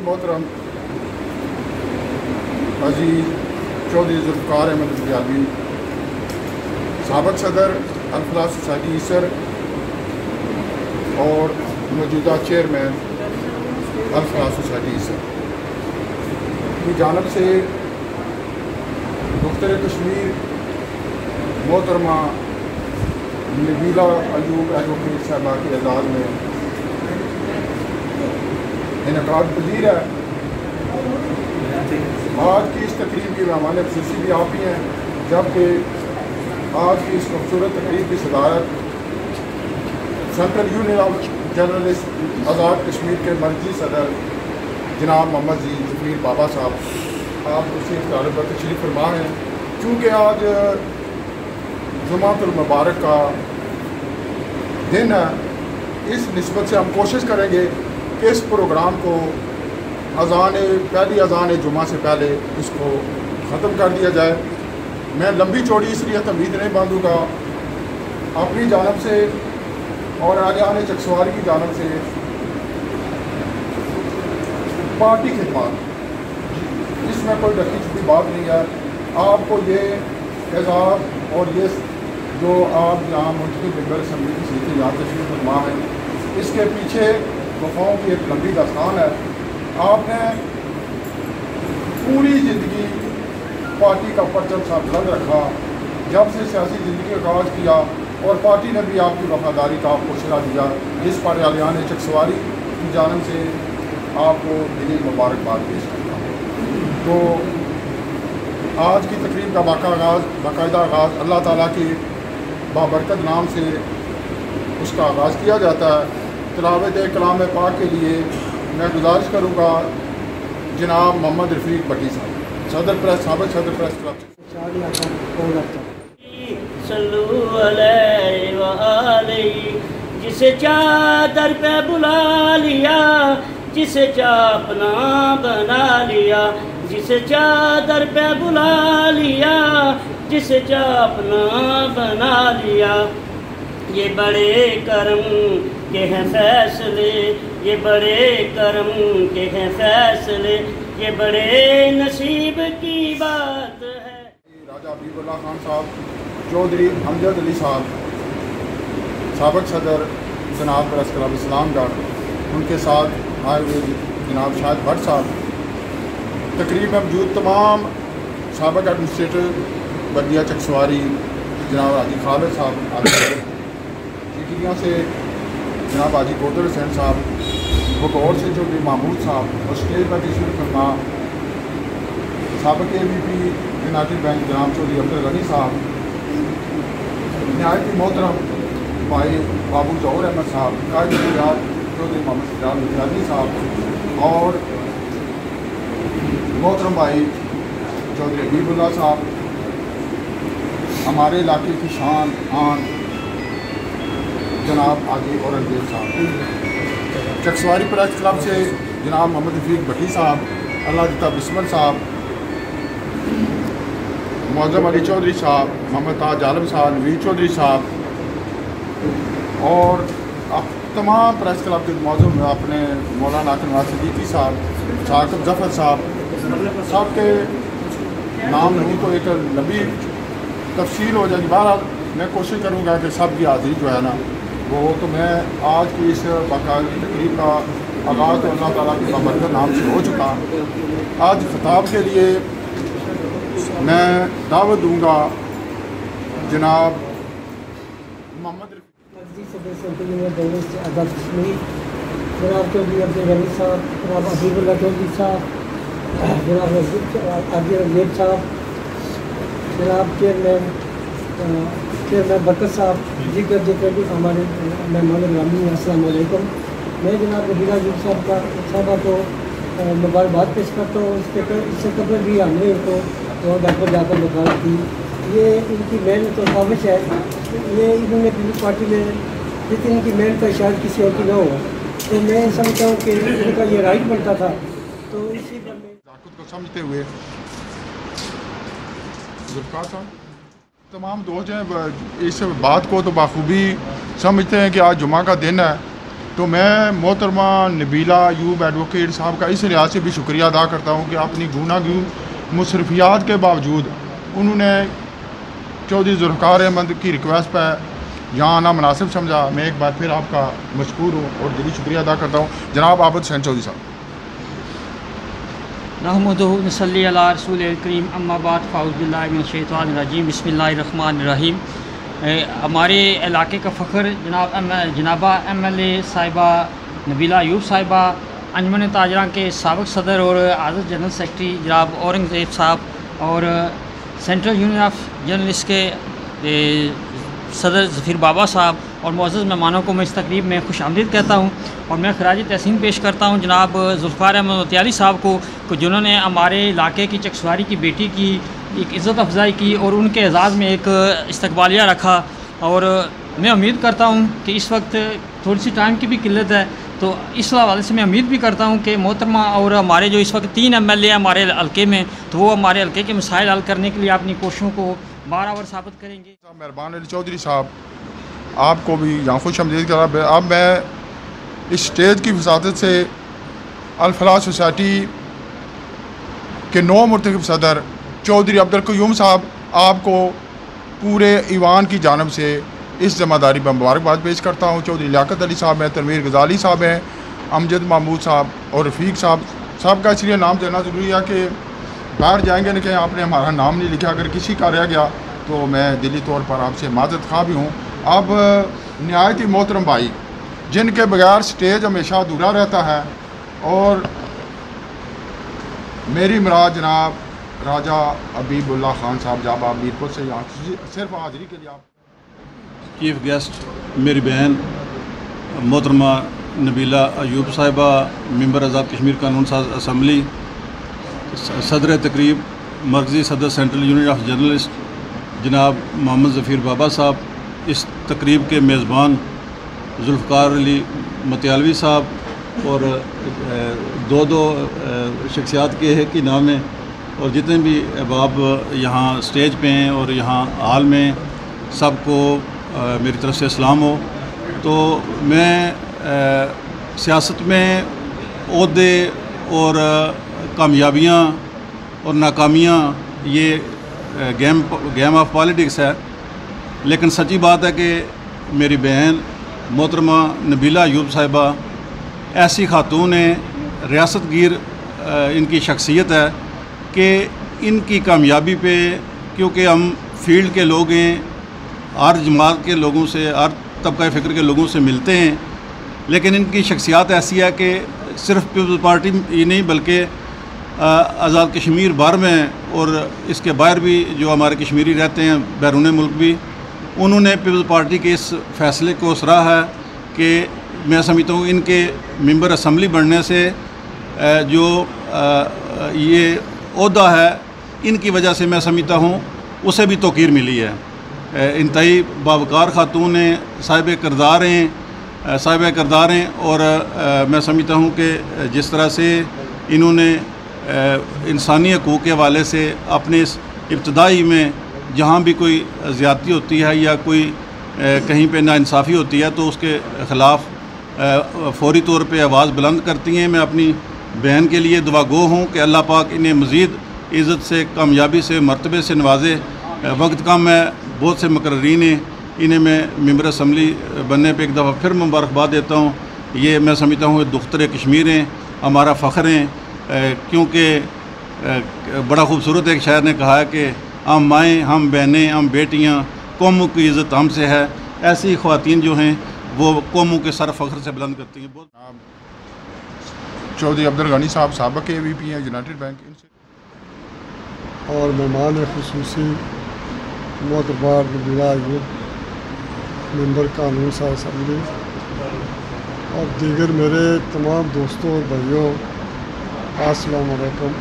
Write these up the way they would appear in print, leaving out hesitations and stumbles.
मोहतरम अजीज़ चौधरी जुल्फ़िकार अहमद रियावी, साबिक़ सदर अल-फलाह सोसाइटी ईसर और मौजूदा चेयरमैन अल-फलाह सोसाइटी ईसर की जानब से मुख्तर कश्मीर मोहतरमा नबीला अयूब एडवोकेट साहबा के एजाज़ में इनकाद पजीर है। आज की इस तकरीब की मेहमान खुसूसी भी आप ही हैं, जबकि आज की इस खूबसूरत तकरीब की सदारत central union of journalist Azad Kashmir के मरकज़ी सदर जनाब मोहम्मद ज़फ़ीर बाबा साहब आप उसी इफ्तार पर तशरीफ़ फरमा हैं। चूँकि आज जुमातुल मुबारक का दिन है, इस निस्बत से हम कोशिश करेंगे कि इस प्रोग्राम को पहली अज़ान जुमा से पहले इसको ख़त्म कर दिया जाए। मैं लंबी चौड़ी इसलिए तमीद नहीं बांधूँगा, अपनी जानब से और आने चकसवारी की जानब से पार्टी खिदमत, इसमें कोई ढकी छुपी बात नहीं है। आपको ये एजाज़ और ये जो आप यहाँ मुंतखब मेंबर असम्बली की सीटें यहाँ तशरीफ़ फरमा है, इसके पीछे वफ़ाओं की एक लंबी दास्तान है। आपने पूरी ज़िंदगी पार्टी का परचम सा बुलंद रखा, जब से सियासी ज़िंदगी का आगाज़ किया, और पार्टी ने भी आपकी वफ़ादारी का आपको सिला दिया, जिस पर आलियान चकसवारी की जानब से आपको दिली मुबारकबाद पेश करता हूँ। तो आज की तकरीब का बाकायदा आगाज़ अल्लाह ताला के बाबरकत नाम से उसका आगाज़ किया जाता है। तिलावत कलाम पाक के लिए मैं गुजारिश करूँगा जनाब मोहम्मद रफ़ीक भट्टी साहब, सदर प्रेस, साबिक़ सदर प्रेस क्लब। जिसे चादर पे बुला लिया, जिसे अपना बना लिया, जिसे चादर पे बुला लिया, जिसे अपना बना लिया। ये बड़े करम के हैं फैसले, ये बड़े करम के हैं फैसले, ये बड़े नसीब की बात है। राजा हबीबुल्लाह खान साहब, चौधरी अमजद अली साहब, साबिक़ सदर जनाब प्रेस क्लब इस्लामगढ़, उनके साथ आए हुए जनाब शाहिद भट्ट साहब, तकरीब में मौजूद तमाम साबिक़ एडमिनिस्ट्रेटर बल्दिया चकसवारी जनाब हाजी खालिद साहब, चिटिया से जनाब हाजी कोदर हुसैन साहब, बकौर से चौधरी महमूद साहब, और स्टेज पर तशरीफ़ फरमा साबिक़ AVP यूनाइटेड बैंक जनाब चौधरी अब्दुल गनी साहब, नहायत मोहतरम भाई बाबू जौहर अहमद साहब, कायद गुजरात चौधरी मोहम्मद सिराज मुजाहिदी साहब, और मोहतरम भाई चौधरी हबीबुल्लाह साहब, हमारे इलाके की शान आन जनाब हाजी औरंगजेब साहब, चकसवारी प्रेस क्लब से जनाब मोहम्मद रफ़ीक भट्टी साहब, अल्लाह दिता बिस्मिल साहब, मुअज़्ज़म अली चौधरी साहब, मोहम्मद ताज आलम साहब, नवीद चौधरी साहब, और तमाम प्रेस क्लब के मौजूद अपने मौलाना नवाज सिद्दीकी साहब, साकिब ज़फ़र साहब, सब के नाम नहीं तो एक लंबी तफसील हो जाएगी। बहरहाल मैं कोशिश करूँगा कि सब की हाज़िरी जो है ना वो, तो मैं आज की इस बाकायदा तकरीब का आगाज़ तो अल्लाह ताला के बाबरकत नाम से हो चुका। आज खिताब के लिए मैं दावत दूँगा जनाब मोहम्मद आज़ाद कश्मीर जनाब चौधरी अब्दुल गनी साहब, जनाब हबीबुल्लाह चौधरी साहब, जनाब अजीब साहब, जनाब चेयरमैन बरकत साहब, जिक्र हमारे मेहमान ग्रामी, अस्सलाम वालेकुम। मैं जनाब नबीला अयूब साहबा को मुबारकबाद पेश करता हूँ। इससे कबल भी हमने इनको और घर पर जाकर मुबारक दी। ये इनकी मेहनत और काविश है, ये इन्होंने पीपल्स पार्टी में जितनी इनकी मेहनत है शायद किसी और की ना हो, तो मैं समझता हूँ कि इनका ये राइट बनता था। तो इसी पर को समझते हुए तमाम दोस्त हैं इस बात को तो बाखूबी समझते हैं कि आज जुमा का दिन है تو میں محترمہ نبیلہ ایوب ایڈوکیٹ صاحب کا اس لحاظ سے بھی شکریہ ادا کرتا ہوں کہ اپنی گوناگون مصروفیات کے باوجود انہوں نے چودھری ذوالفقار احمد کی ریکویسٹ پہ یہاں آنا مناسب سمجھا. میں ایک بار پھر آپ کا مشکور ہوں اور دلی شکریہ ادا کرتا ہوں. جناب عابد حسین چودھری صاحب. نحمدہ نصلی علی رسول الکریم اما بعد فاعوذ باللہ من الشیطان الرجیم بسم اللہ الرحمن الرحیم. ہمارے علاقے کا فخر جنابہ ایم ایل اے صاحبہ نبیلہ ایوب صاحبہ، انجمن تاجران کے سابق صدر اور عزت جنرل سیکرٹری جناب اورنگزیب صاحب اور سینٹرل یونین آف جرنلسٹ کے صدر ظفیر بابا صاحب اور معزز مہمانوں کو میں اس تقریب میں خوش آمدید کہتا ہوں. اور میں خراج تحسین پیش کرتا ہوں جناب ذوالفقار احمد متیالی صاحب کو جنہوں نے ہمارے علاقے کی چکسواری کی بیٹی کی ایک عزت افزائی کی اور ان کے اعزاز میں ایک استقبالیہ رکھا. اور میں امید کرتا ہوں کہ اس وقت تھوڑی سی ٹائم کی بھی قلت ہے، تو اس حوالے سے میں امید بھی کرتا ہوں کہ محترمہ اور ہمارے جو اس وقت 3 ایم ایل اے ہیں ہمارے حلقے میں، تو وہ ہمارے حلقے کے مسائل حل کرنے کے لیے اپنی کوششوں کو بارآور ثابت کریں گے. مہربان علی چودھری صاحب، آپ کو بھی یہاں خوش آمدید کرا. اب میں اس اسٹیج کی وساطت سے الفلاح سوسائٹی کے 9 مرتکب صدر چودھری عبدالقیوم صاحب آپ کو پورے ایوان کی جانب سے اس ذمہ داری پر مبارکباد پیش کرتا ہوں. چودھری لیاقت علی صاحب ہیں، تنویر غزالی صاحب ہیں، امجد محمود صاحب اور رفیق صاحب کا اس لیے نام دینا ضروری ہے کہ باہر جائیں گے نہ کہ آپ نے ہمارا نام نہیں لکھا. اگر کسی کا رہ گیا تو میں دلی طور پر آپ سے معذرت خواہ بھی ہوں. اب نہایت ہی محترم بھائی جن کے بغیر سٹیج ہمیشہ ادھورا رہتا ہے، اور میری مراد جناب راجہ حبیب اللہ خان صاحب جاب آپ میرپور سے یہاں صرف حاضری کے لیے آپ چیف گیسٹ میری بہن محترمہ نبیلہ ایوب صاحبہ، ممبر آزاد کشمیر قانون ساز اسمبلی، صدر تقریب مرکزی صدر سینٹرل یونین آف جرنلسٹ جناب محمد ظفیر بابا صاحب، اس تقریب کے میزبان ذوالفقار علی متیالوی صاحب اور دو شخصیات کے ہی نام ہیں، اور جتنے بھی احباب یہاں سٹیج پہ ہیں اور یہاں ہال میں، سب کو میری طرف سے سلام ہو. تو میں سیاست میں عہدے اور کامیابیاں اور ناکامیاں یہ گیم آف پالیٹکس ہے، لیکن سچی بات ہے کہ میری بہن محترمہ نبیلہ ایوب صاحبہ ایسی خاتون ہیں، ریاست گیر ان کی شخصیت ہے کہ ان کی کامیابی پہ، کیونکہ ہم فیلڈ کے لوگ ہیں، ہر جماعت کے لوگوں سے، ہر طبقہ فکر کے لوگوں سے ملتے ہیں، لیکن ان کی شخصیات ایسی ہے کہ صرف پیپلز پارٹی ہی نہیں بلکہ آزاد کشمیر بھر میں اور اس کے باہر بھی جو ہمارے کشمیری رہتے ہیں بیرون ملک بھی، انہوں نے پیپلز پارٹی کے اس فیصلے کو سراہا ہے کہ میں سمجھتا ہوں ان کے ممبر اسمبلی بننے سے جو یہ عہدہ ہے ان کی وجہ سے میں سمجھتا ہوں اسے بھی توقیر ملی ہے. انتہائی باوقار خاتون ہیں، صاحب کردار ہیں اور میں سمجھتا ہوں کہ جس طرح سے انہوں نے انسانی حقوق کے حوالے سے اپنے اس ابتدائی میں جہاں بھی کوئی زیادتی ہوتی ہے یا کوئی کہیں پہ ناانصافی ہوتی ہے تو اس کے خلاف فوری طور پہ آواز بلند کرتی ہیں. میں اپنی بہن کے لیے دعا گو ہوں کہ اللہ پاک انہیں مزید عزت سے، کامیابی سے، مرتبے سے نوازے. وقت کم ہے، بہت سے مقررین ہیں، انہیں میں ممبر اسمبلی بننے پہ ایک دفعہ پھر مبارکباد دیتا ہوں. یہ میں سمجھتا ہوں دختر کشمیر ہیں، ہمارا فخر ہیں، کیونکہ بڑا خوبصورت ایک شاعر نے کہا ہے کہ ہم مائیں، ہم بہنیں، ہم بیٹیاں، قوموں کی عزت ہم سے ہے. ایسی خواتین جو ہیں وہ قوموں کے سر فخر سے بلند کرتی ہیں. چودھری عبدالغنی صاحب سابق کے وی پی ہیں یونائٹڈ بینک، ان سے اور مہمان خصوصی محترمہ نبیلہ ایوب، ممبر قانون ساز اسمبلی، اور دیگر میرے تمام دوستوں اور بھائیوں، السلام علیکم.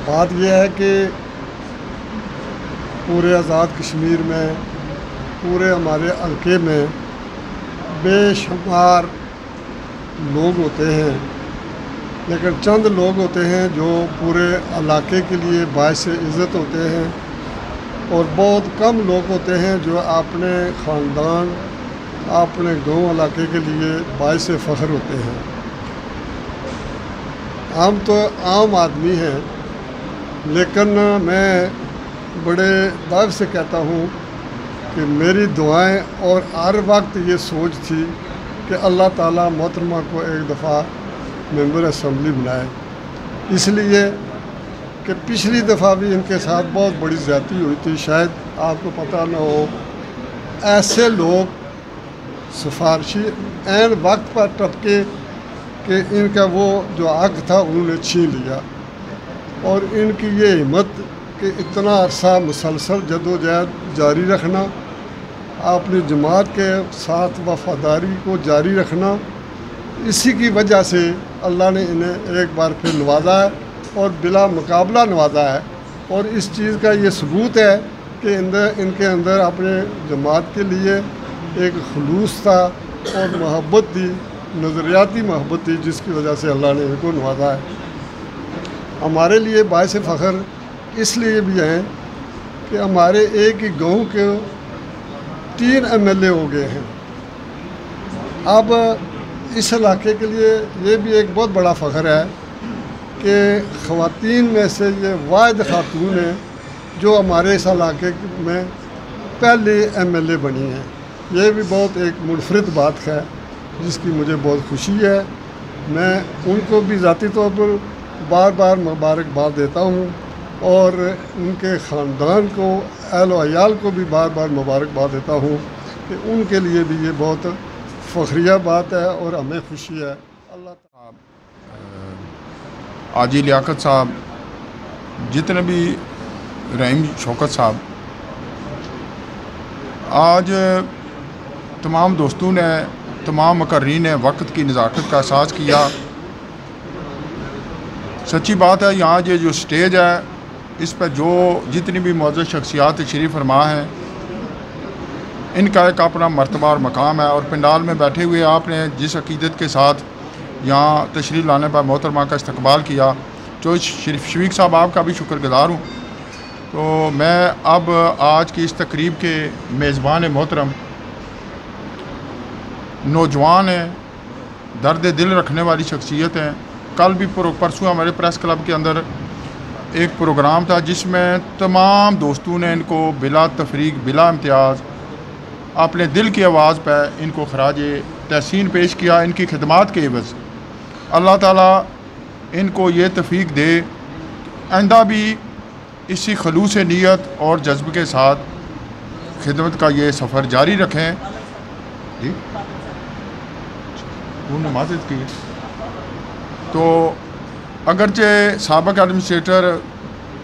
بات یہ ہے کہ پورے آزاد کشمیر میں، پورے ہمارے حلقے میں بے شمار لوگ ہوتے ہیں، لیکن چند لوگ ہوتے ہیں جو پورے علاقے کے لیے باعث عزت ہوتے ہیں، اور بہت کم لوگ ہوتے ہیں جو اپنے خاندان अपने गांव इलाके के लिए बाइस फ़ख्र होते हैं। हम तो आम आदमी हैं, लेकिन मैं बड़े दाव से कहता हूँ कि मेरी दुआएं और हर वक्त ये सोच थी कि अल्लाह ताला मोहतरमा को एक दफ़ा मेंबर असम्बली बनाए, इसलिए कि पिछली दफ़ा भी इनके साथ बहुत बड़ी ज़्यादती हुई थी। शायद आपको पता न हो, ऐसे लोग सिफारशी ऐन वक्त पर टपके कि इनका वो जो हक था उन्होंने छीन लिया। और इनकी ये हिम्मत कि इतना अरसा मुसलसल जदोजहद जारी रखना, अपनी जमात के साथ वफादारी को जारी रखना, इसी की वजह से अल्लाह ने इन्हें एक बार फिर नवाजा है और बिला मुकाबला नवाजा है। और इस चीज़ का ये सबूत है कि इनके अंदर अपने जमात के लिए एक खलूस था और मोहब्बत थी, नज़रियाती मोहब्बत थी, जिसकी वजह से अल्लाह ने इनको नवाजा है। हमारे लिए बाइस फ़ख्र इसलिए भी हैं कि हमारे एक ही गांव के 3 MLA हो गए हैं। अब इस इलाके के लिए ये भी एक बहुत बड़ा फ़ख्र है कि ख़वातीन में से ये वाहिद खातून है जो हमारे इस इलाके में पहली MLA बनी हैं। ये भी बहुत एक मुनफरिद बात है जिसकी मुझे बहुत खुशी है। मैं उनको भी ज़ाती तौर पर बार बार मुबारकबाद देता हूँ और उनके ख़ानदान को, अहल व अयाल को भी बार बार मुबारकबाद देता हूँ कि उनके लिए भी ये बहुत फ़ख्रिया बात है और हमें खुशी है। अल्लाह ताला आजी लियाकत साहब, जितने भी रहीम शौकत साहब, आज तमाम दोस्तों ने, तमाम मुकर्रीन ने वक्त की नज़ाकत का एहसास किया। सच्ची बात है, यहाँ ये जो स्टेज है इस पर जो जितनी भी मौजूद शख्सियात तशरीफ़ फरमा हैं, इनका एक अपना मर्तबा और मकाम है। और पंडाल में बैठे हुए आपने जिस अकीदत के साथ यहाँ तशरीफ़ लाने पर मोहतरमा का इस्तकबाल किया, जो शफीक साहब आपका भी शुक्रगुज़ार हूँ। तो मैं अब आज की इस तकरीब के मेज़बान मोहतरम नौजवान हैं, दर्द दिल रखने वाली शख्सियत हैं। कल भी परसों हमारे प्रेस क्लब के अंदर एक प्रोग्राम था जिसमें तमाम दोस्तों ने इनको बिला तफरीक, बिला इम्तियाज़ अपने दिल की आवाज़ पर इनको खराज तहसीन पेश किया। इनकी खिदमात के एवज़ अल्लाह ताला इनको ये तौफीक दे, आइंदा भी इसी खलूस नीयत और जज्ब के साथ खिदमत का ये सफ़र जारी रखें। जी उन्होंने माज़रत की। तो अगरचे साबिक़ एडमिनिस्ट्रेटर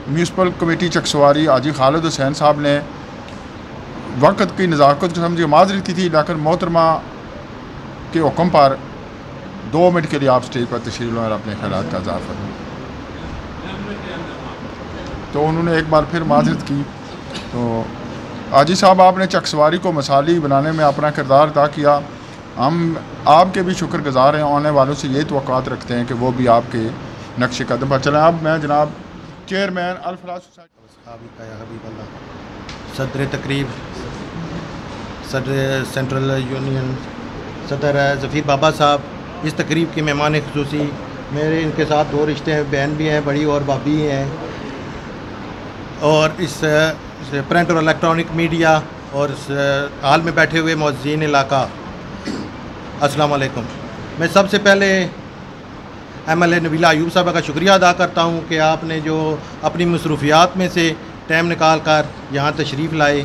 म्यूनसिपल कमेटी चकसवारी हाजी खालिद हुसैन साहब ने वक्त की नज़ाकत को समझे माज़रत की थी, लेकिन मोहतरमा के हुक्म पर 2 मिनट के लिए आप स्टेज पर तशरीफ़ लाएं और अपने ख़यालात का इज़हार फरमाएं। तो उन्होंने एक बार फिर माज़रत की। तो हाजी साहब, आपने चकसवारी को मसाली बनाने में अपना किरदार अदा किया। हम आपके भी शुक्रगुज़ार हैं, आने वालों से ये तवक्कुआत रखते हैं कि वो भी आपके नक्श कदम पर चलें। अब मैं जनाब चेयरमैन अल-फलाह सोसाइटी सदर तकरीब, सदर सेंट्रल यूनियन, सदर ज़फ़ीर बाबा साहब, इस तकरीब के मेहमान ख़ुसूसी मेरे इनके साथ 2 रिश्ते हैं, बहन भी हैं, बड़ी और भाभी हैं। और इस प्रिंट और इलेक्ट्रॉनिक मीडिया और इस हाल में बैठे हुए मौज़ीन इलाका, अस्सलाम वालेकुम। मैं सबसे पहले MLA नबीला अयूब साहब का शुक्रिया अदा करता हूँ कि आपने जो अपनी मसरूफियात में से टाइम निकाल कर यहाँ तशरीफ़ लाए,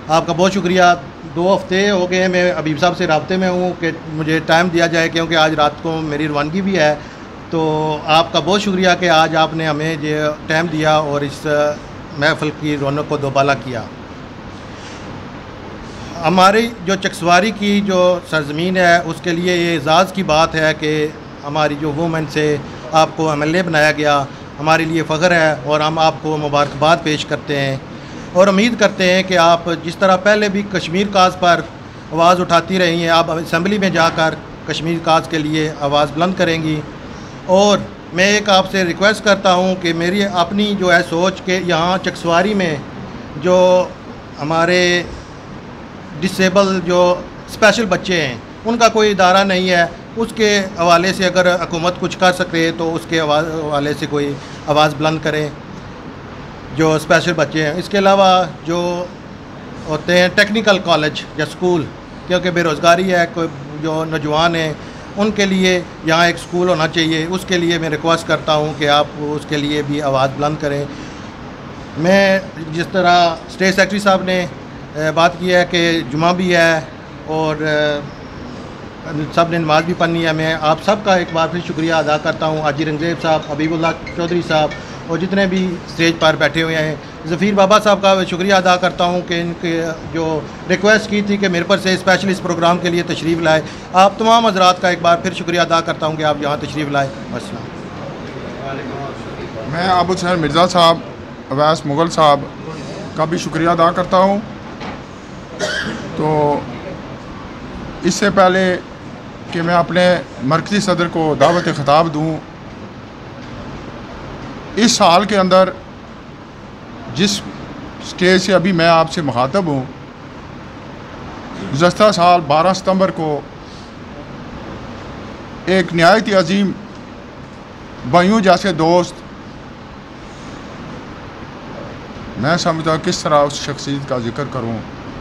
आपका बहुत शुक्रिया। 2 हफ़्ते हो गए मैं हबीब साहब से रब्ते में हूँ कि मुझे टाइम दिया जाए, क्योंकि आज रात को मेरी रवानगी भी है। तो आपका बहुत शुक्रिया कि आज आपने हमें ये टाइम दिया और इस महफ़िल की रौनक को दोबाला किया। हमारी जो चकसवारी की जो सरज़मीन है उसके लिए ये एज़ाज़ की बात है कि हमारी जो वूमेन से आपको MLA बनाया गया, हमारे लिए फ़ख्र है और हम आपको मुबारकबाद पेश करते हैं और उम्मीद करते हैं कि आप जिस तरह पहले भी कश्मीर काज पर आवाज़ उठाती रही हैं, आप असम्बली में जाकर कश्मीर काज के लिए आवाज़ बुलंद करेंगी। और मैं एक आपसे रिक्वेस्ट करता हूं कि मेरी अपनी जो है सोच के यहाँ चकसवारी में जो हमारे डिसेबल जो اسپیشل بچے ہیں ان کا کوئی ادارہ نہیں ہے، اس کے حوالے سے اگر حکومت کچھ کر سکے تو اس کے حوالے سے کوئی آواز بلند کرے جو اسپیشل بچے ہیں۔ اس کے علاوہ جو ہوتے ہیں ٹیکنیکل کالج یا اسکول، کیونکہ بے روزگاری ہے، کوئی جو نوجوان ہیں ان کے لیے یہاں ایک اسکول ہونا چاہیے، اس کے لیے میں ریکویسٹ کرتا ہوں کہ آپ اس کے لیے بھی آواز بلند کریں۔ میں جس طرح اسٹیٹ سیکرٹری صاحب نے بات کی ہے کہ جمعہ بھی ہے اور سب نے نماز بھی پڑھنی ہے، میں آپ سب کا ایک بار پھر شکریہ ادا کرتا ہوں، حاجی رنگزیب صاحب، حبیب اللہ چودھری صاحب اور جتنے بھی اسٹیج پر بیٹھے ہوئے ہیں، ظفیر بابا صاحب کا شکریہ ادا کرتا ہوں کہ ان کے جو ریکویسٹ کی تھی کہ میرے پر سے اسپیشلی اس پروگرام کے لیے تشریف لائے۔ آپ تمام حضرات کا ایک بار پھر شکریہ ادا کرتا ہوں کہ آپ یہاں تشریف لائے۔ السلام۔ میں ابو حسین مرزا صاحب، اویس مغل صاحب کا بھی شکریہ ادا کرتا ہوں۔ تو اس سے پہلے کہ میں اپنے مرکزی صدر کو دعوت خطاب دوں، اس سال کے اندر جس سٹیج سے ابھی میں آپ سے مخاطب ہوں، گزشتہ سال 12 ستمبر کو ایک نہایت ہی عظیم بھائیوں جیسے دوست، میں سمجھتا ہوں کس طرح اس شخصیت کا ذکر کروں،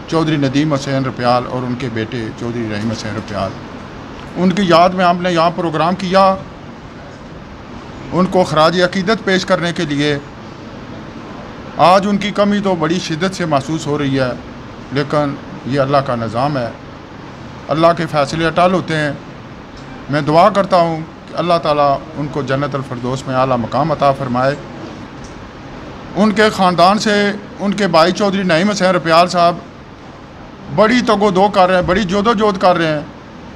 چودھری ندیم حسین رپیال اور ان کے بیٹے چودھری رحیم حسین رپیال، ان کی یاد میں ہم نے یہاں پروگرام کیا، ان کو خراج عقیدت پیش کرنے کے لیے۔ آج ان کی کمی تو بڑی شدت سے محسوس ہو رہی ہے، لیکن یہ اللہ کا نظام ہے، اللہ کے فیصلے اٹل ہوتے ہیں۔ میں دعا کرتا ہوں کہ اللہ تعالیٰ ان کو جنت الفردوس میں اعلیٰ مقام عطا فرمائے۔ ان کے خاندان سے ان کے بھائی چودھری نعیم حسین رپیال صاحب بڑی تگ و دو کر رہے ہیں، بڑی جود و جہد کر رہے ہیں،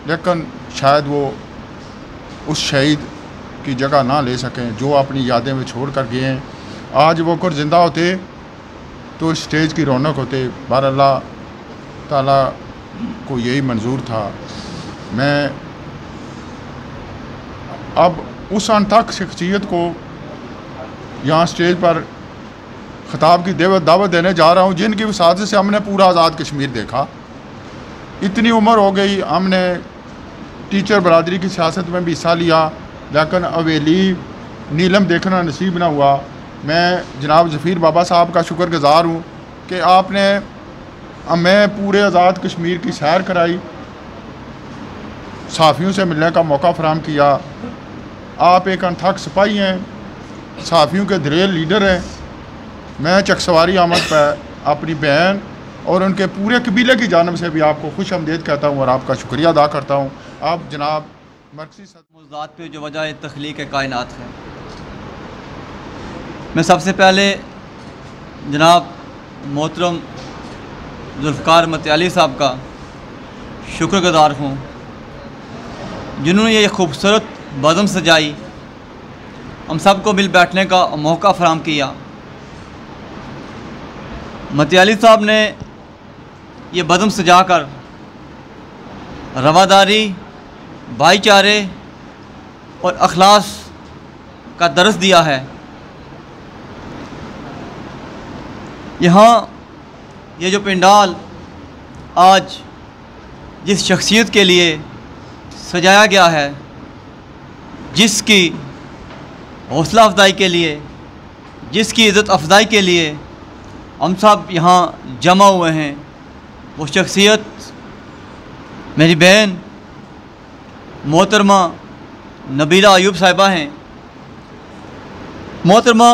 لیکن شاید وہ اس شہید کی جگہ نہ لے سکیں جو اپنی یادیں میں چھوڑ کر گئے ہیں۔ آج وہ اگر زندہ ہوتے تو اس اسٹیج کی رونق ہوتے، بہر اللہ تعالیٰ کو یہی منظور تھا۔ میں اب اس انتھک شخصیت کو یہاں اسٹیج پر خطاب کی دعوت دینے جا رہا ہوں، جن کی وساطت سے ہم نے پورا آزاد کشمیر دیکھا۔ اتنی عمر ہو گئی، ہم نے ٹیچر برادری کی سیاست میں بھی حصہ لیا، لیکن حویلی نیلم دیکھنا نصیب نہ ہوا۔ میں جناب ظفیر بابا صاحب کا شکر گزار ہوں کہ آپ نے ہمیں پورے آزاد کشمیر کی سیر کرائی، صحافیوں سے ملنے کا موقع فراہم کیا۔ آپ ایک انتھک سپاہی ہیں، صحافیوں کے دلیل لیڈر ہیں۔ میں چکسواری آمد پہ اپنی بہن اور ان کے پورے قبیلے کی جانب سے بھی آپ کو خوش آمدید کہتا ہوں اور آپ کا شکریہ ادا کرتا ہوں۔ آپ جناب مرکزی موضوعات پہ جو وجہ تخلیق کائنات ہے، میں سب سے پہلے جناب محترم ذوالفقار متیالی صاحب کا شکر گزار ہوں، جنہوں نے یہ خوبصورت بزم سجائی، ہم سب کو مل بیٹھنے کا موقع فراہم کیا۔ متیالی صاحب نے یہ بزم سجا کر رواداری، بھائی چارے اور اخلاص کا درس دیا ہے۔ یہاں یہ جو پنڈال آج جس شخصیت کے لیے سجایا گیا ہے، جس کی حوصلہ افزائی کے لیے، جس کی عزت افزائی کے لیے ہم سب یہاں جمع ہوئے ہیں، وہ شخصیت میری بہن محترمہ نبیلہ ایوب صاحبہ ہیں۔ محترمہ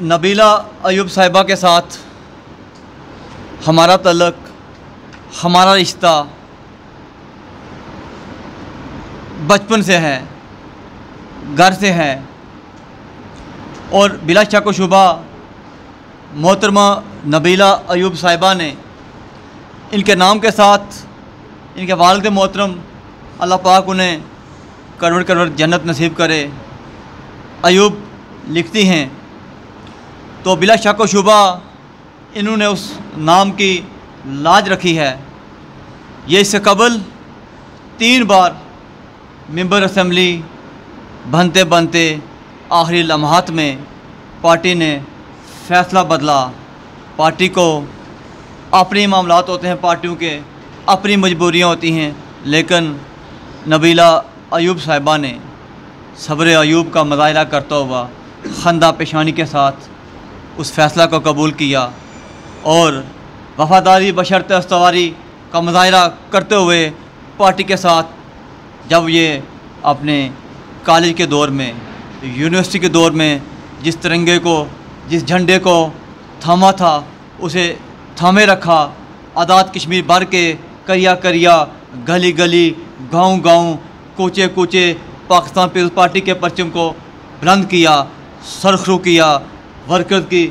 نبیلہ ایوب صاحبہ کے ساتھ ہمارا تعلق، ہمارا رشتہ بچپن سے ہے، گھر سے ہے، اور بلا شک و شبہ محترمہ نبیلہ ایوب صاحبہ نے ان کے نام کے ساتھ ان کے والد محترم، اللہ پاک انہیں کروڑ جنت نصیب کرے، ایوب لکھتی ہیں، تو بلا شک و شبہ انہوں نے اس نام کی لاج رکھی ہے۔ یہ اس سے قبل 3 بار ممبر اسمبلی بنتے بنتے آخری لمحات میں پارٹی نے فیصلہ بدلا۔ پارٹی کو اپنے معاملات ہوتے ہیں، پارٹیوں کے अपनी मजबूरियाँ होती हैं, लेकिन नबीला अयूब साहिबा ने सब्र अयूब का मुज़ाहरा करता हुआ खंदा पेशानी के साथ उस फ़ैसला को कबूल किया और वफ़ादारी बशर्त इस्तवारी का मुज़ाहरा करते हुए पार्टी के साथ जब ये अपने कॉलेज के दौर में, यूनिवर्सिटी के दौर में जिस तिरंगे को, जिस झंडे को थामा था उसे थामे रखा, आज़ाद कश्मीर भर के करिया करिया, गली गली, गांव गांव, कूचे कूचे पाकिस्तान पीपल्स पार्टी के परचम को बुलंद किया, सरखरू किया, वर्कर की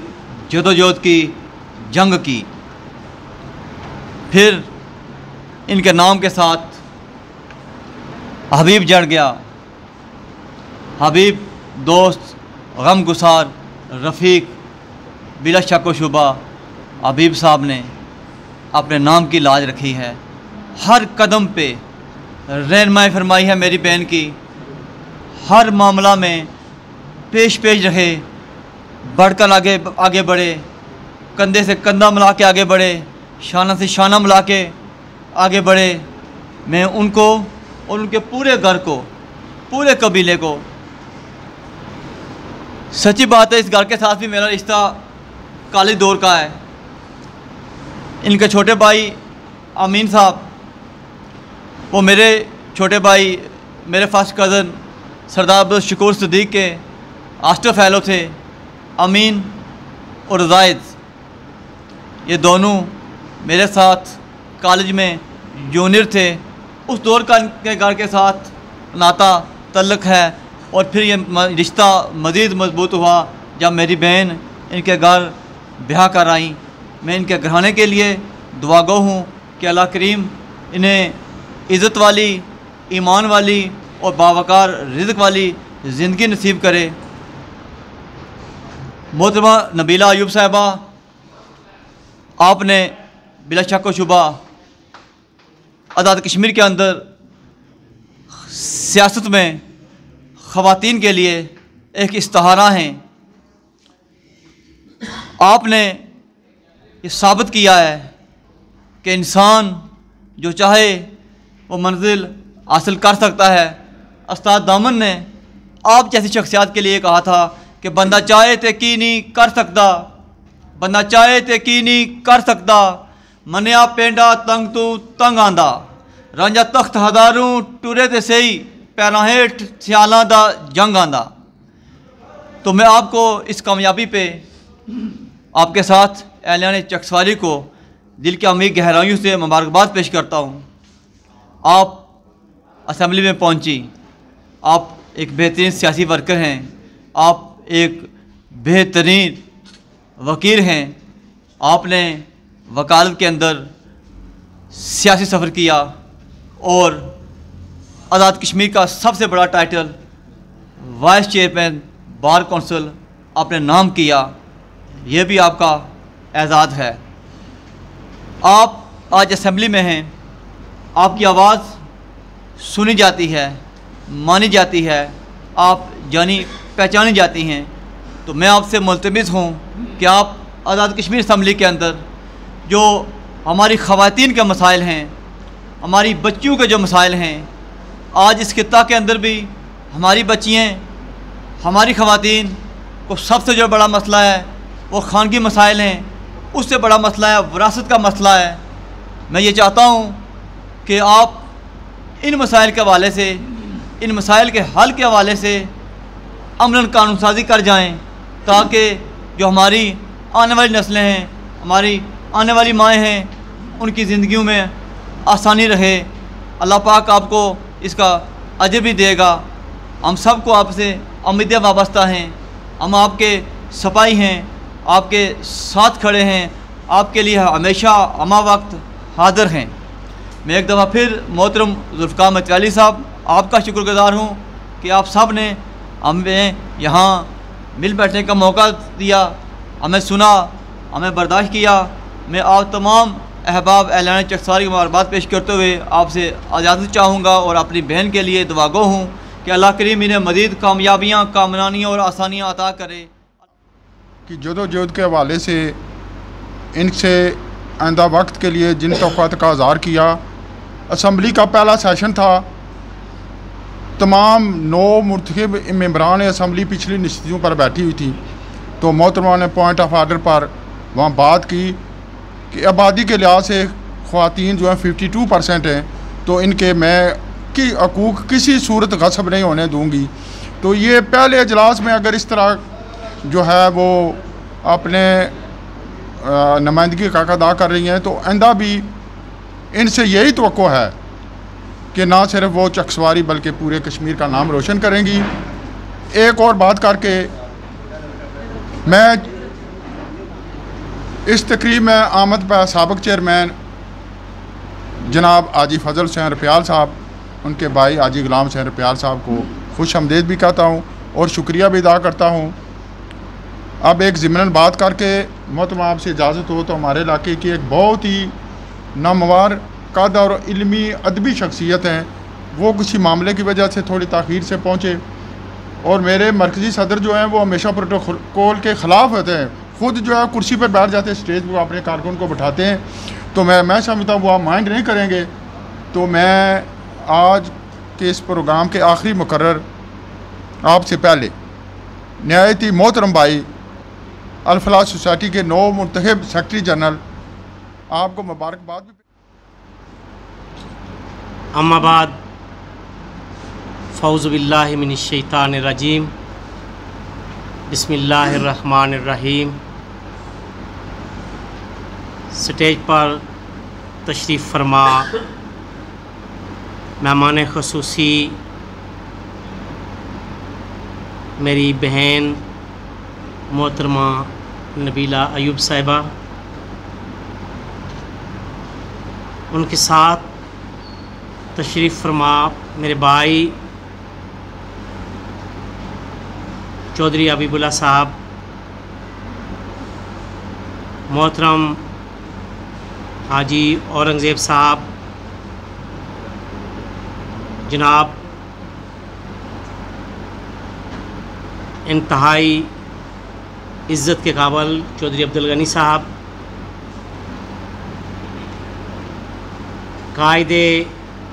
जदोजहद की, जंग की। फिर इनके नाम के साथ हबीब जड़ गया। हबीब दोस्त, गम गुसार, रफ़ीक, बिला शक व शुबा हबीब साहब ने अपने नाम की लाज रखी है। हर कदम पे रहनुमाई फरमाई है मेरी बहन की, हर मामला में पेश पेश रहे, बढ़कर आगे बढ़े, कंधे से कंधा मिला के आगे बढ़े, शाना से शाना मिला के आगे बढ़े। मैं उनको और उनके पूरे घर को, पूरे कबीले को, सच्ची बात है इस घर के साथ भी मेरा रिश्ता कॉलेज दौर का है। इनके छोटे भाई अमीन साहब, वो मेरे छोटे भाई, मेरे फर्स्ट कज़न सरदार अब्दुल शकूर सिद्दीक़ के आस्टर फेलो थे। अमीन और जायद, ये दोनों मेरे साथ कॉलेज में जूनियर थे। उस दौर का इनके घर के साथ नाता तल्लुक़ है और फिर ये रिश्ता मज़ीद मजबूत हुआ जब मेरी बहन इनके घर ब्याह कर आई। मैं इनके घराने के लिए दुआगो हूँ कि अल्लाह करीम इन्हें इज़्ज़त वाली, ईमान वाली और बावकार रिज़्क़ वाली ज़िंदगी नसीब करे। मोहतरमा नबीला अयूब साहिबा, आपने बिला शक व शुबा आज़ाद कश्मीर के अंदर सियासत में ख़वातीन के लिए एक इस्तिहारा हैं। आपने ये साबित किया है कि इंसान जो चाहे वो मंजिल हासिल कर सकता है। उस्ताद दामन ने आप जैसी शख्सियत के लिए कहा था कि बंदा चाहे तो की नहीं कर सकता, बंदा चाहे तो की नहीं कर सकता, मनिया पेंडा तंग तू तंग आंदा, रांझा तख्त हज़ारूं टुरे ते सही, पैरां हेठ सियालां दा जंग आंदा। तो मैं आपको इस कामयाबी पे आपके साथ एहलियान चकसवारी को दिल की अमीर गहराइयों से मुबारकबाद पेश करता हूँ। आप असम्बली में पहुँची, आप एक बेहतरीन सियासी वर्कर हैं, आप एक बेहतरीन वकील हैं। आपने वकालत के अंदर सियासी सफ़र किया और आज़ाद कश्मीर का सबसे बड़ा title vice chairman bar council आपने नाम किया, ये भी आपका एजाज़ है। आप आज असम्बली में हैं, आपकी आवाज़ सुनी जाती है, मानी जाती है, आप जानी पहचानी जाती हैं। तो मैं आपसे मुल्तमिस हूँ कि आप आज़ाद कश्मीर असम्बली के अंदर जो हमारी ख़वातीन के मसाइल हैं, हमारी बच्चियों के जो मसाइल हैं, आज इस खित्ता के अंदर भी हमारी बच्चियाँ, हमारी ख़वातीन को सबसे जो बड़ा मसला है वो खानगी मसाइल हैं, उससे बड़ा मसला है विरासत का मसला है। मैं ये चाहता हूँ कि आप इन मसाइल के हवाले से, इन मसाइल के हल के हवाले से अमलन कानून साजी कर जाएँ, ताकि जो हमारी आने वाली नस्लें हैं, हमारी आने वाली माएँ हैं, उनकी ज़िंदगियों में आसानी रहे। अल्लाह पाक आपको इसका अजर भी देगा। हम सब को आपसे उम्मीदें वाबस्ता हैं, हम आपके सपाही हैं, आपके साथ खड़े हैं, आपके लिए हमेशा हमा वक्त हाज़िर हैं। मैं एक दफ़ा फिर मोहतरम ज़ुल्फ़िकार मतवाली साहब आपका शुक्रगुज़ार हूँ कि आप सब ने हमें यहाँ मिल बैठने का मौका दिया, हमें सुना, हमें बर्दाश्त किया। मैं आप तमाम अहबाब एहलियान चकसवारी की मुबारकबाद पेश करते हुए आपसे इजाज़त चाहूँगा और अपनी बहन के लिए दुआगो हूँ कि अल्लाह करीम इन्हें मज़ीद कामयाबियाँ, कामरानियाँ और आसानियाँ अता करे। कि जदोजहद के हवाले से इनसे آئندہ وقت کے لیے جن توقعات کا اظہار کیا۔ اسمبلی کا پہلا سیشن تھا، تمام 9 منتخب ممبران اسمبلی پچھلی نشستوں پر بیٹھی ہوئی تھی، تو محترمہ نے پوائنٹ آف آرڈر پر وہاں بات کی کہ آبادی کے لحاظ سے خواتین جو ہیں 52% ہیں، تو ان کے میں کی حقوق کسی صورت غصب نہیں ہونے دوں گی۔ تو یہ پہلے اجلاس میں اگر اس طرح جو ہے وہ اپنے نمائندگی کا ادا کر رہی ہیں، تو آئندہ بھی ان سے یہی توقع ہے کہ نہ صرف وہ چکسواری بلکہ پورے کشمیر کا نام روشن کریں گی۔ ایک اور بات کر کے میں اس تقریب میں آمد پہ سابق چیئرمین جناب حاجی فضل حسین رپیال صاحب، ان کے بھائی حاجی غلام حسین رپیال صاحب کو خوش آمدید بھی کہتا ہوں اور شکریہ بھی ادا کرتا ہوں۔ اب ایک ضمناً بات کر کے محترمہ آپ سے اجازت ہو تو ہمارے علاقے کی ایک بہت ہی نامور قد اور علمی ادبی شخصیت ہیں، وہ کسی معاملے کی وجہ سے تھوڑی تاخیر سے پہنچے، اور میرے مرکزی صدر جو ہیں وہ ہمیشہ پروٹوکول کے خلاف ہوتے ہیں، خود جو ہے کرسی پر بیٹھ جاتے ہیں، اسٹیج پر اپنے کارکن کو بٹھاتے ہیں، تو میں سمجھتا ہوں وہ آپ مائنڈ نہیں کریں گے۔ تو میں آج کے اس پروگرام کے آخری مقرر آپ سے پہلے نہایت ہی محترم بھائی الفلاح سوسائٹی کے 9 منتخب سیکرٹری جنرل آپ کو مبارکباد بھی۔ اما بعد فاعوذ باللہ من الشیطان الرجیم، بسم اللہ الرحمن الرحیم۔ سٹیج پر تشریف فرما مہمان خصوصی میری بہن محترمہ نبیلہ ایوب صاحبہ، ان کے ساتھ تشریف فرما میرے بھائی چودھری حبیب اللہ صاحب، محترم حاجی اورنگزیب صاحب، جناب انتہائی عزت کے قابل چودھری عبدالغنی صاحب، قائد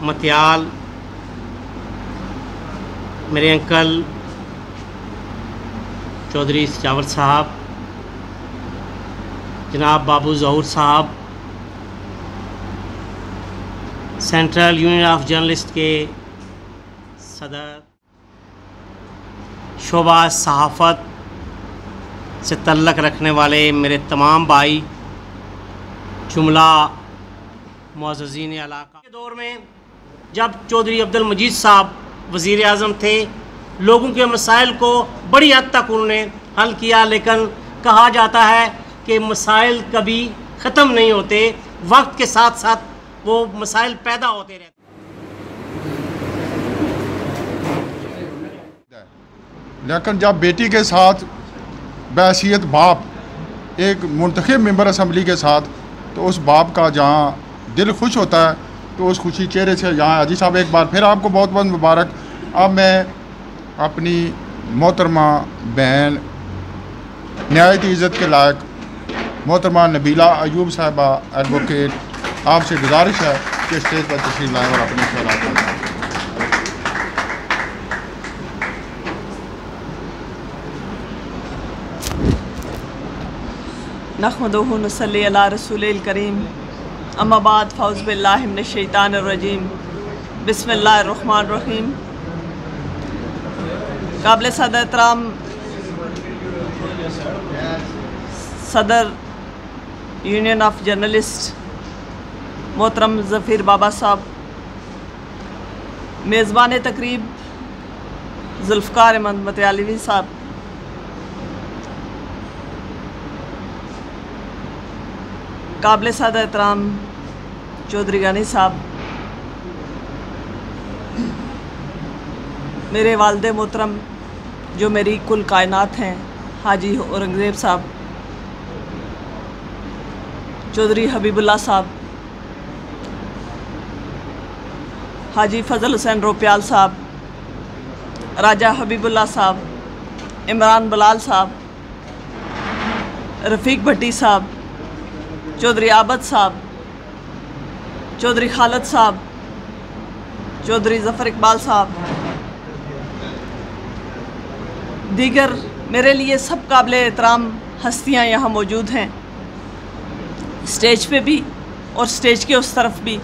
متیال میرے انکل چودھری سجاور صاحب، جناب بابو ظہور صاحب، سینٹرل یونین آف جرنلسٹ کے صدر، شعبہ صحافت سے تعلق رکھنے والے میرے تمام بھائی، جملہ معززین علاقہ کے دور میں جب چودھری عبدالمجید صاحب وزیر اعظم تھے، لوگوں کے مسائل کو بڑی حد تک انہوں نے حل کیا، لیکن کہا جاتا ہے کہ مسائل کبھی ختم نہیں ہوتے، وقت کے ساتھ ساتھ وہ مسائل پیدا ہوتے رہتے۔ لیکن جب بیٹی کے ساتھ بحیثیت باپ ایک منتخب ممبر اسمبلی کے ساتھ، تو اس باپ کا جہاں دل خوش ہوتا ہے تو اس خوشی چہرے سے یہاں حاجی صاحب ایک بار پھر آپ کو بہت بہت مبارک۔ اب میں اپنی محترمہ بہن نہایت عزت کے لائق محترمہ نبیلہ ایوب صاحبہ ایڈوکیٹ، آپ سے گزارش ہے کہ اسٹیج پر تشریف لائیں اور اپنے خیالات کریں۔ نحمدہ و نصلی علی رسول الکریم، اما بعد فاعوذ باللہ من الشیطان الرجیم، بسم اللہ الرحمن الرحیم۔ قابل صدر احترام صدر یونین آف جرنلسٹ محترم ظفیر بابا صاحب، میزبان تقریب ذوالفقار احمد متیالوی صاحب، قابل صدر احترام چودھری غنی صاحب، میرے والد محترم جو میری کل کائنات ہیں حاجی اورنگزیب صاحب، چودھری حبیب اللہ صاحب، حاجی فضل حسین روپیال صاحب، راجہ حبیب اللہ صاحب، عمران بلال صاحب، رفیق بھٹی صاحب، चौधरी आबद साहब, चौधरी खालिद साहब, चौधरी ज़फ़र इकबाल साहब, दीगर मेरे लिए सब काबिल एहतराम हस्तियाँ यहाँ मौजूद हैं, स्टेज पे भी और स्टेज के उस तरफ भी।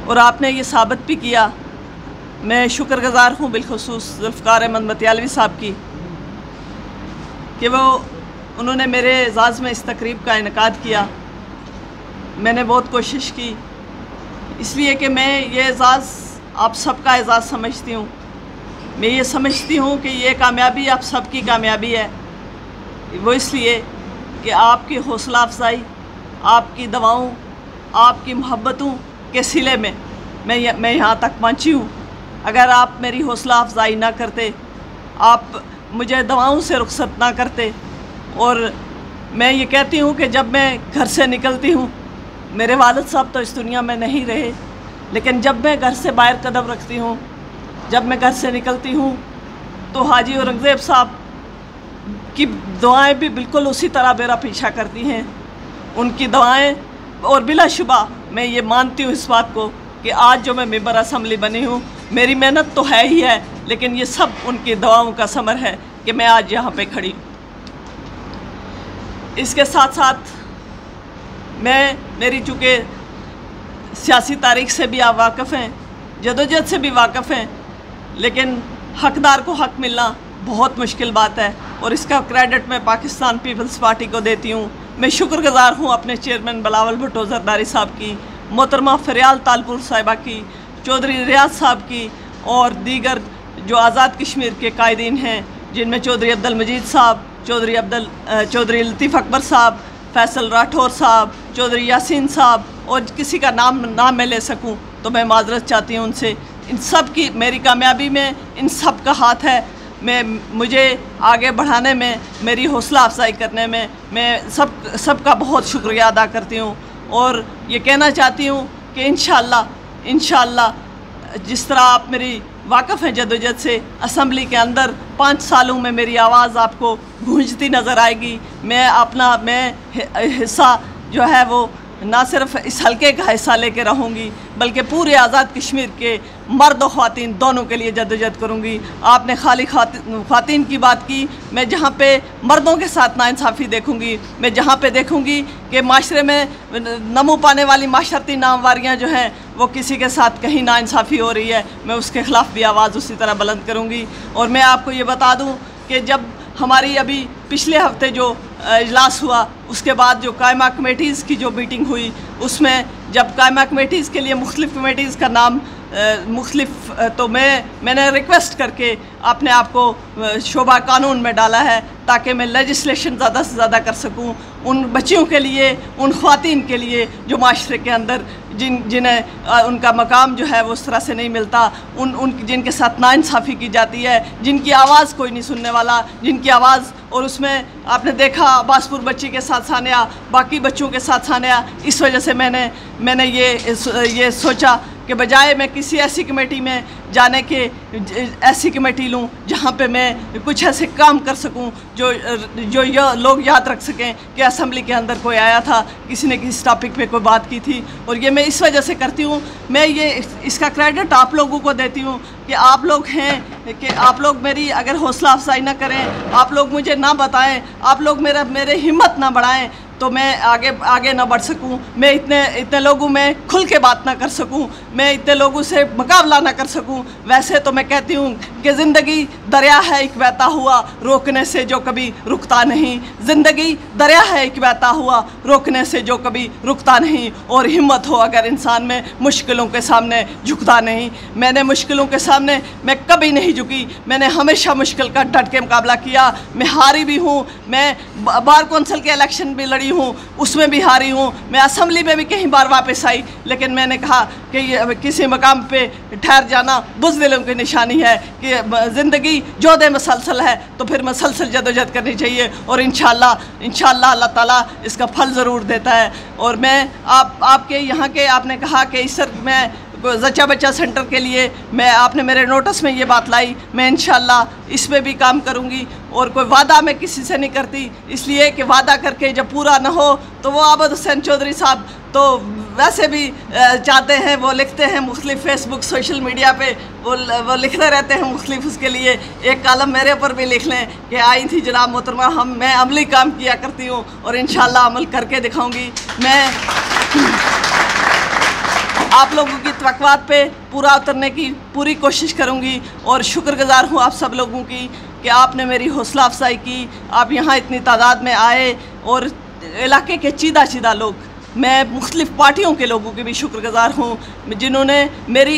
और आपने ये साबित भी किया, मैं शुक्रगुज़ार हूँ बिलखुसूस ज़ुल्फ़िकार अहमद मतियालवी साहब की कि उन्होंने मेरे एज़ाज़ में इस तकरीब का इनेकाद किया। मैंने बहुत कोशिश की, इसलिए कि मैं ये एज़ाज़ आप सबका एज़ाज़ समझती हूँ। मैं ये समझती हूँ कि ये कामयाबी आप सबकी कामयाबी है। वो इसलिए कि आपकी हौसला अफजाई, आपकी दवाओं, आपकी मोहब्बतों के सिले में मैं यहाँ तक पहुँची हूँ। अगर आप मेरी हौसला अफजाई ना करते, आप मुझे दवाओं से रुखसत ना करते, और मैं ये कहती हूँ कि जब मैं घर से निकलती हूँ, मेरे वालिद साहब तो इस दुनिया में नहीं रहे, लेकिन जब मैं घर से बाहर कदम रखती हूँ, जब मैं घर से निकलती हूँ, तो हाजी औरंगज़ेब साहब की दुआएं भी बिल्कुल उसी तरह मेरा पीछा करती हैं। उनकी दुआएं, और बिलाशुबा मैं ये मानती हूँ इस बात को कि आज जो मैं मेंबर असम्बली बनी हूँ, मेरी मेहनत तो है ही है, लेकिन ये सब उनकी दुआओं का समर है कि मैं आज यहाँ पे खड़ी हूँ। इसके साथ साथ मेरी चूँकि सियासी तारीख से भी आप वाक़फ़ हैं, जदोजहद से भी वाक़फ़ हैं, लेकिन हकदार को हक मिलना बहुत मुश्किल बात है, और इसका क्रेडिट मैं पाकिस्तान पीपल्स पार्टी को देती हूँ। मैं शुक्रगुज़ार हूँ अपने चेयरमैन बिलावल भुट्टो ज़रदारी साहब की, मोहतरमा फ़रियाल तालपुर साहिबा की, चौधरी रियाज साहब की, और दीगर जो आज़ाद कश्मीर के कायदीन हैं, जिनमें चौधरी अब्दुल मजीद साहब, चौधरी लतीफ़ अकबर साहब, फैसल राठौर साहब, चौधरी यासीन साहब, और किसी का नाम मैं ले सकूं तो मैं माजरत चाहती हूं उनसे। इन सब की, मेरी कामयाबी में इन सब का हाथ है। मुझे आगे बढ़ाने में, मेरी हौसला अफजाई करने में मैं सबका बहुत शुक्रिया अदा करती हूँ, और ये कहना चाहती हूँ कि इंशाअल्लाह जिस तरह आप मेरी वाक़फ़ हैं जदोजहद से, असम्बली के अंदर 5 सालों में मेरी आवाज़ आपको गूंजती नज़र आएगी। मैं हिस्सा जो है वो ना सिर्फ इस हलके का हिस्सा लेके रहूँगी, बल्कि पूरे आज़ाद कश्मीर के मर्द और ख़वातीन दोनों के लिए जद्दोजहद करूँगी। आपने खाली ख़वातीन की बात की, मैं जहाँ पे मर्दों के साथ नाइंसाफ़ी देखूँगी, मैं जहाँ पे देखूँगी कि माशरे में नमू पाने वाली माशरती नामवारियाँ जो हैं वो किसी के साथ कहीं नाइंसाफ़ी हो रही है, मैं उसके ख़िलाफ़ भी आवाज़ उसी तरह बुलंद करूँगी। और मैं आपको ये बता दूँ कि जब हमारी अभी पिछले हफ्ते जो इजलास हुआ, उसके बाद जो कायमा कमेटीज़ की जो मीटिंग हुई, उसमें जब कायमा कमेटीज़ के लिए मुख्तलिफ़ कमेटीज़ का नाम मुख्तलिफ़, तो मैंने रिक्वेस्ट करके अपने आप को शोबा कानून में डाला है ताकि मैं लेजिस्लेशन ज़्यादा से ज़्यादा कर सकूं उन बच्चियों के लिए, उन ख़वातीन के लिए जो माशरे के अंदर जिन्हें उनका मकाम जो है वो उस तरह से नहीं मिलता, जिनके साथ नाइंसाफ़ी की जाती है, जिनकी आवाज़ कोई नहीं सुनने वाला, जिनकी आवाज़, और उसमें आपने देखा बासपुर बच्ची के साथ सानिया, बाकी बच्चों के साथ सानिया। इस वजह से मैंने ये सोचा कि बजाय मैं किसी ऐसी कमेटी में जाने के ऐसी कमेटी लूं जहां पे मैं कुछ ऐसे काम कर सकूं जो लोग याद रख सकें कि असम्बली के अंदर कोई आया था, किसी ने किसी टॉपिक पे कोई बात की थी। और ये मैं इस वजह से करती हूँ, मैं ये इसका क्रेडिट आप लोगों को देती हूँ कि आप लोग हैं, कि आप लोग मेरी अगर हौसला अफजाई ना करें, आप लोग मुझे ना बताएं, आप लोग मेरे हिम्मत ना बढ़ाएं, तो मैं आगे ना बढ़ सकूं, मैं इतने लोगों में खुल के बात ना कर सकूं, मैं इतने लोगों से मुकाबला ना कर सकूं। वैसे तो मैं कहती हूं कि ज़िंदगी दरिया है एक बहता हुआ, रोकने से जो कभी रुकता नहीं। ज़िंदगी दरिया है एक बहता हुआ, रोकने से जो कभी रुकता नहीं। और हिम्मत हो अगर इंसान में, मुश्किलों के सामने झुकता नहीं। मैंने मुश्किलों के सामने मैं कभी नहीं झुकी, मैंने हमेशा मुश्किल का डट के मुकाबला किया। मैं हारी भी हूँ, मैं बार कौंसिल के इलेक्शन भी लड़ी हूँ, उसमें भी हारी हूँ, मैं असम्बली में भी कई बार वापस आई, लेकिन मैंने कहा कि किसी मकाम पे ठहर जाना बुज़दिलों की निशानी है, कि ज़िंदगी जोदे मसलसल है, तो फिर मसलसल जदोजहद करनी चाहिए, और इंशाअल्लाह अल्लाह ताला इसका फल ज़रूर देता है। और मैं आपके यहाँ के, आपने कहा कि इस मैं ज़च्चा बच्चा सेंटर के लिए मैं आपने मेरे नोटिस में ये बात लाई, मैं इंशाअल्लाह इस पे भी काम करूँगी। और कोई वादा मैं किसी से नहीं करती, इसलिए कि वादा करके जब पूरा ना हो तो वो आबद हुसैन चौधरी साहब तो वैसे भी चाहते हैं, वो लिखते हैं मुख्तलिफ फेसबुक सोशल मीडिया पे वो लिखते रहते हैं मुख्तलिफ, उसके लिए एक कॉलम मेरे ऊपर भी लिख लें कि आई थी जनाब मोहतरमा, मैं अमली काम किया करती हूँ और इंशाअल्लाह अमल करके दिखाऊँगी। मैं आप लोगों की तवक्कुआत पे पूरा उतरने की पूरी कोशिश करूँगी और शुक्रगुज़ार हूँ आप सब लोगों की कि आपने मेरी हौसला अफजाई की, आप यहाँ इतनी तादाद में आए। और इलाके के चीदा लोग, मैं मुख्तलिफ़ पार्टियों के लोगों की भी शुक्रगुज़ार हूँ जिन्होंने मेरे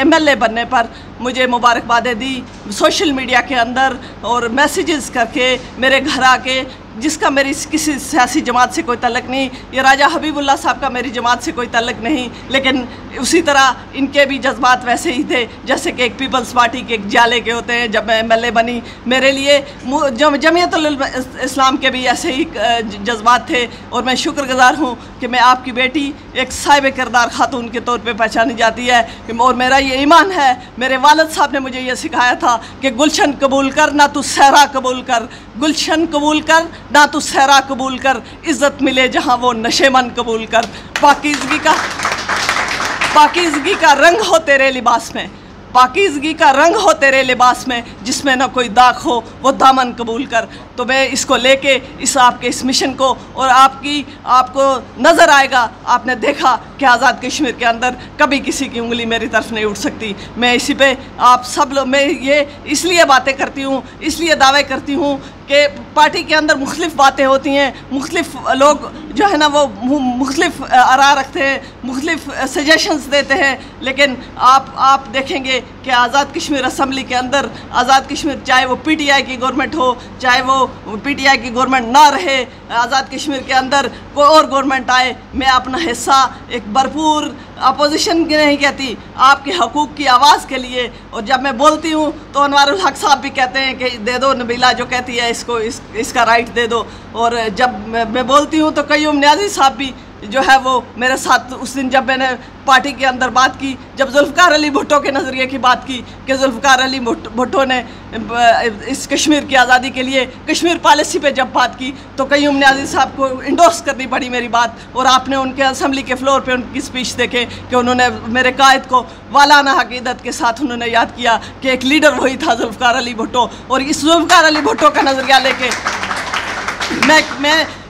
MLA बनने पर मुझे मुबारकबादें दी सोशल मीडिया के अंदर और मैसेजेस करके मेरे घर आके, जिसका मेरी किसी सियासी जमात से कोई तल्लुक़ नहीं। ये राजा हबीबुल्लाह साहब का मेरी जमात से कोई तल्लुक़ नहीं, लेकिन उसी तरह इनके भी जज्बात वैसे ही थे जैसे कि एक पीपल्स पार्टी के एक जाले के होते हैं। जब मैं MLA बनी मेरे लिए जमीयतुल इस्लाम के भी ऐसे ही जज्बात थे और मैं शुक्रगुज़ार हूँ कि मैं आपकी बेटी एक साहिब किरदार खातून के तौर पे पहचानी जाती है। और मेरा ये ईमान है, मेरे वालिद साहब ने मुझे ये सिखाया था कि गुलशन कबूल कर ना तू सहरा कबूल कर, गुलशन कबूल कर ना तू सहरा कबूल कर, इज़्ज़त मिले जहाँ वो नशेमन कबूल कर। पाकीज़गी का रंग हो तेरे लिबास में, पाकीज़गी का रंग हो तेरे लिबास में, जिसमें ना कोई दाग हो वो दामन कबूल कर। तो मैं इसको लेके आपके इस मिशन को, और आपको नज़र आएगा, आपने देखा कि आज़ाद कश्मीर के अंदर कभी किसी की उंगली मेरी तरफ नहीं उठ सकती। मैं इसी पे आप सब लोग, मैं ये इसलिए बातें करती हूँ, इसलिए दावे करती हूँ कि पार्टी के अंदर मुख्तलिफ़ बातें होती हैं, मुख्तलिफ़ लोग जो है ना वो मुख्तलिफ़ आरा रखते हैं, मुख्तलिफ़ सजेशंस देते हैं, लेकिन आप देखेंगे कि आज़ाद कश्मीर असम्बली के अंदर आज़ाद कश्मीर, चाहे वो PTI की गवर्नमेंट हो, चाहे वो PTI की गवर्नमेंट ना रहे, आज़ाद कश्मीर के अंदर कोई और गवर्नमेंट आए, मैं अपना हिस्सा एक भरपूर अपोजिशन की नहीं कहती, आपके हकूक़ की आवाज़ के लिए। और जब मैं बोलती हूँ तो अनवारुल हक साहब भी कहते हैं कि दे दो नबीला जो कहती है इसका राइट दे दो। और जब मैं बोलती हूँ तो कयूम नियाज़ी साहब भी जो है वो मेरे साथ उस दिन जब मैंने पार्टी के अंदर बात की, जब जुल्फ़िकार अली भुट्टो के नज़रिए की बात की कि जुल्फ़िकार अली भुट्टो ने इस कश्मीर की आज़ादी के लिए कश्मीर पॉलिसी पे जब बात की तो कयूम नियाज़ी साहब को इंडोर्स करनी पड़ी मेरी बात। और आपने उनके असम्बली के फ्लोर पे उनकी स्पीच देखे कि उन्होंने मेरे कायद को वालाना हकीकत के साथ उन्होंने याद किया कि एक लीडर वही था जुल्फ़िकार अली भुट्टो। और इस जुल्फ़िकार अली भुट्टो का नज़रिया लेके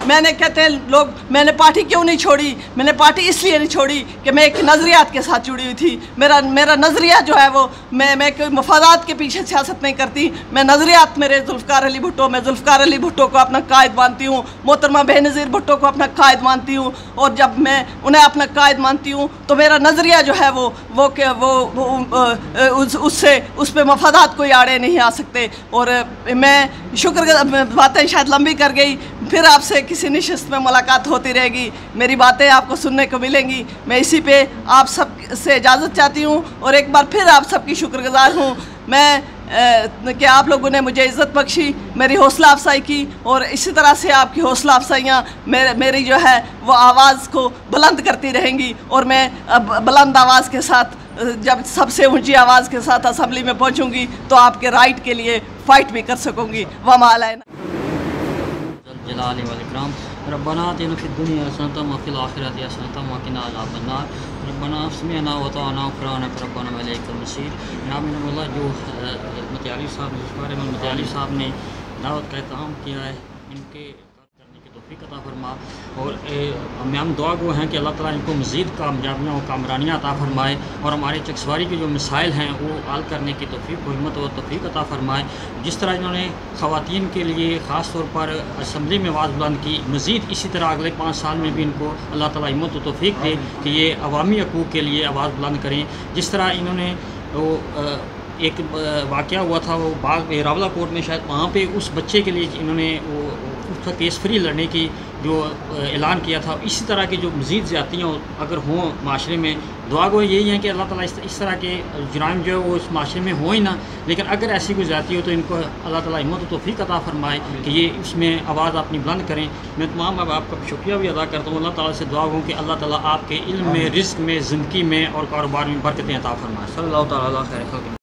मैंने कहते हैं लोग, मैंने पार्टी क्यों नहीं छोड़ी, मैंने पार्टी इसलिए नहीं छोड़ी कि मैं एक नज़रियात के साथ जुड़ी हुई थी। मेरा नज़रिया जो है वो मैं कोई मफादात के पीछे सियासत नहीं करती, मैं नज़रियात मेरे जुल्फ़िकार अली भुट्टो, मैं जुल्फ़िकार अली भुट्टो को अपना कायद मानती हूँ, मोहतरमा बेनज़ीर भुट्टो को अपना कायद मानती हूँ। और जब मैं उन्हें अपना कायद मानती हूँ तो मेरा नज़रिया जो है उस पर मफादात कोई आड़े नहीं आ सकते। और मैं शुक्र, बातें शायद लंबी कर गई, फिर आपसे किसी नशिस्त में मुलाकात होती रहेगी, मेरी बातें आपको सुनने को मिलेंगी। मैं इसी पे आप सब से इजाज़त चाहती हूँ और एक बार फिर आप सबकी शुक्रगुज़ार हूँ मैं कि आप लोगों ने मुझे इज़्ज़त बख्शी, मेरी हौसला अफजाई की। और इसी तरह से आपकी हौसला अफजाइयाँ मेरी जो है वो आवाज़ को बुलंद करती रहेंगी। और मैं बुलंद आवाज़ के साथ, जब सबसे ऊंची आवाज़ के साथ असम्बली में पहुंचूंगी तो आपके राइट के लिए फ़ाइट भी कर सकूंगी। वमा अलैना जलाल वल इकराम रब्बना आतिना फिद दुनिया हसनतम व फिल आखिरति हसनतम व क़िना अज़ाबन नार रब्बना समिअना व अताअना ग़ुफ़रानक रब्बना व इलैकल मसीर। जनाब मिनल्लाह जो मतयाली साहब ने दावत का एहतमाम किया है, इनके करने की तौफ़ीक़ अता फरमा। और हम दुआ गो हैं कि अल्लाह ताला इनको मज़ीद कामयाबियाँ और कामरानियाँ अता फ़रमाए और हमारे चकसवारी के जो मसाइल हैं वो हल करने की तौफ़ीक़ व हिम्मत और तौफ़ीक़ अता फ़रमाए। जिस तरह इन्होंने ख़वातीन के लिए ख़ास तौर पर असम्बली में आवाज़ बुलंद की, मज़ीद इसी तरह अगले 5 साल में भी इनको अल्लाह ताला हिम्मत और तौफ़ीक़ दे कि ये अवामी हकूक़ के लिए आवाज़ बुलंद करें। जिस तरह इन्होंने एक वाक़या हुआ था वो बाग रावला कोर्ट में, शायद वहाँ पे उस बच्चे के लिए इन्होंने उसका केस फ्री लड़ने की जो ऐलान किया था, इसी तरह की जो मज़ीद ज़्यादतियाँ अगर हों माशरे में دعا گو یہی ہے کہ اللہ تعالیٰ اس طرح کے جرائم جو ہے وہ اس معاشرے میں ہوں ہی نہ، لیکن اگر ایسی کوئی زیادتی ہو تو ان کو اللہ تعالیٰ ہمت و توفیق عطا فرمائے کہ یہ اس میں آواز اپنی بلند کریں۔ میں تمام اب آپ کا شکریہ بھی ادا کرتا ہوں، اللہ تعالیٰ سے دعا ہوں کہ اللہ تعالیٰ آپ کے علم میں، رزق میں، زندگی میں اور کاروبار میں برکتیں عطا فرمائے۔ صلی اللہ تعالیٰ علیہ خیر خلق۔